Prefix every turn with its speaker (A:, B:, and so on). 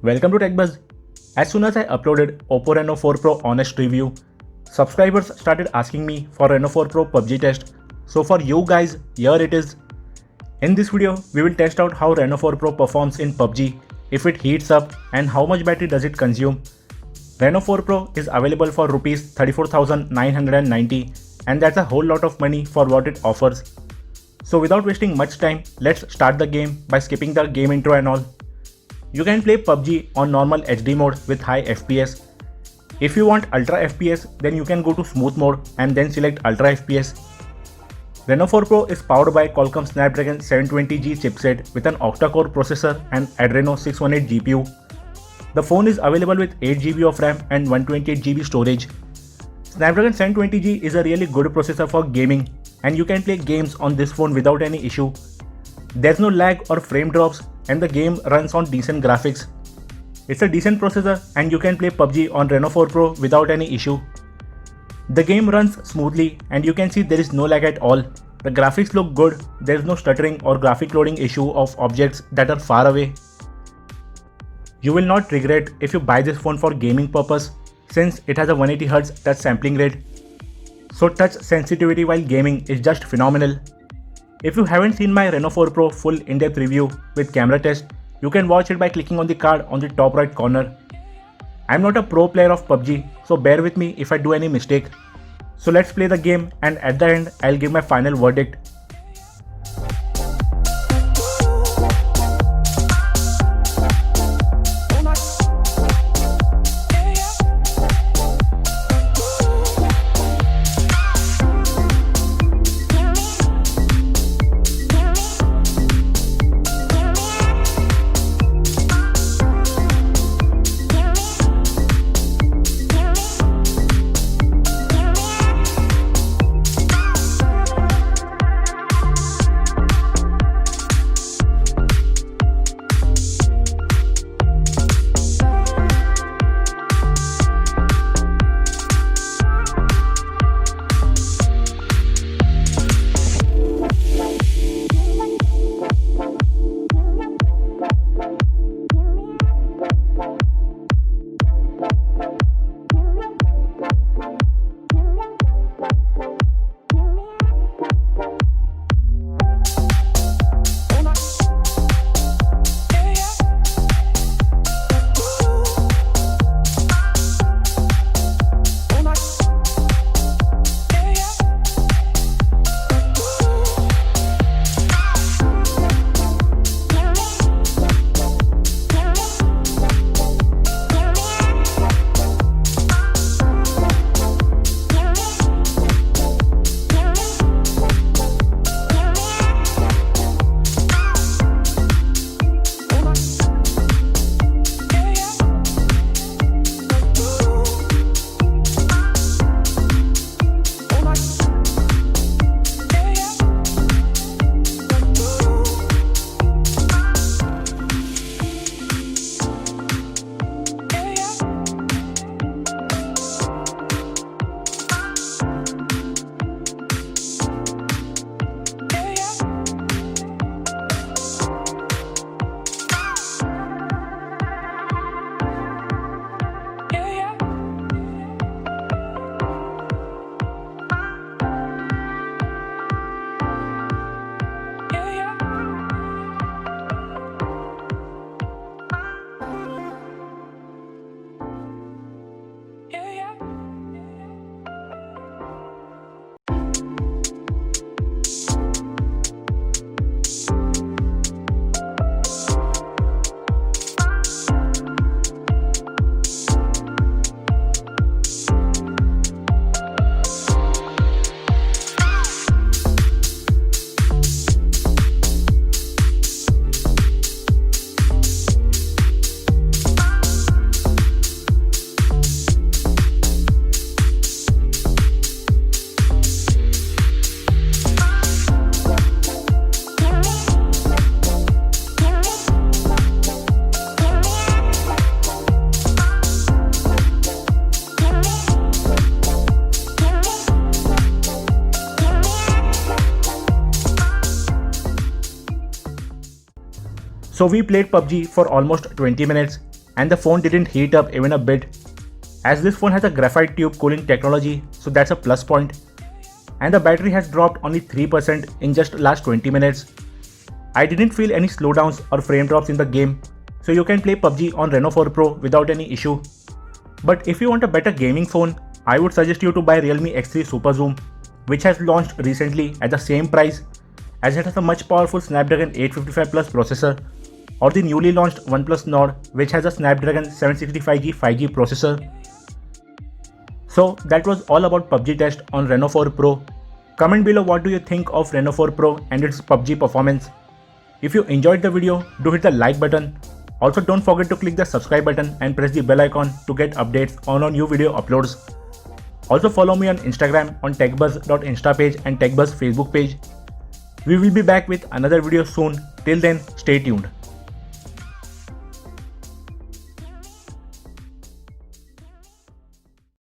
A: Welcome to TechBuzz. As soon as I uploaded Oppo Reno 4 Pro honest review, subscribers started asking me for Reno 4 Pro PUBG test. So for you guys, here it is. In this video, we will test out how Reno 4 Pro performs in PUBG, if it heats up and how much battery does it consume. Reno 4 Pro is available for Rs 34,990 and that's a whole lot of money for what it offers. So without wasting much time, let's start the game by skipping the game intro and all. You can play PUBG on normal HD mode with high FPS. If you want Ultra FPS, then you can go to smooth mode and then select Ultra FPS. Reno 4 Pro is powered by Qualcomm Snapdragon 720G chipset with an octa-core processor and Adreno 618 GPU. The phone is available with 8GB of RAM and 128GB storage. Snapdragon 720G is a really good processor for gaming and you can play games on this phone without any issue. There's no lag or frame drops and the game runs on decent graphics. It's a decent processor and you can play PUBG on Reno 4 Pro without any issue. The game runs smoothly and you can see there is no lag at all. The graphics look good, there is no stuttering or graphic loading issue of objects that are far away. You will not regret if you buy this phone for gaming purpose since it has a 180Hz touch sampling rate. So touch sensitivity while gaming is just phenomenal. If you haven't seen my Reno 4 Pro full in-depth review with camera test, you can watch it by clicking on the card on the top right corner. I'm not a pro player of PUBG, so bear with me if I do any mistake. So let's play the game and at the end I'll give my final verdict. So we played PUBG for almost 20 minutes and the phone didn't heat up even a bit. As this phone has a graphite tube cooling technology, so that's a plus point. And the battery has dropped only 3% in just last 20 minutes. I didn't feel any slowdowns or frame drops in the game, so you can play PUBG on Reno 4 Pro without any issue. But if you want a better gaming phone, I would suggest you to buy Realme X3 Super Zoom, which has launched recently at the same price, as it has a much powerful Snapdragon 855 Plus processor, or the newly launched OnePlus Nord, which has a Snapdragon 765G 5G processor. So that was all about PUBG test on Reno 4 Pro. Comment below what do you think of Reno 4 Pro and its PUBG performance. If you enjoyed the video, do hit the like button. Also don't forget to click the subscribe button and press the bell icon to get updates on our new video uploads. Also follow me on Instagram on techbuzz.insta page and techbuzz Facebook page. We will be back with another video soon. Till then, stay tuned.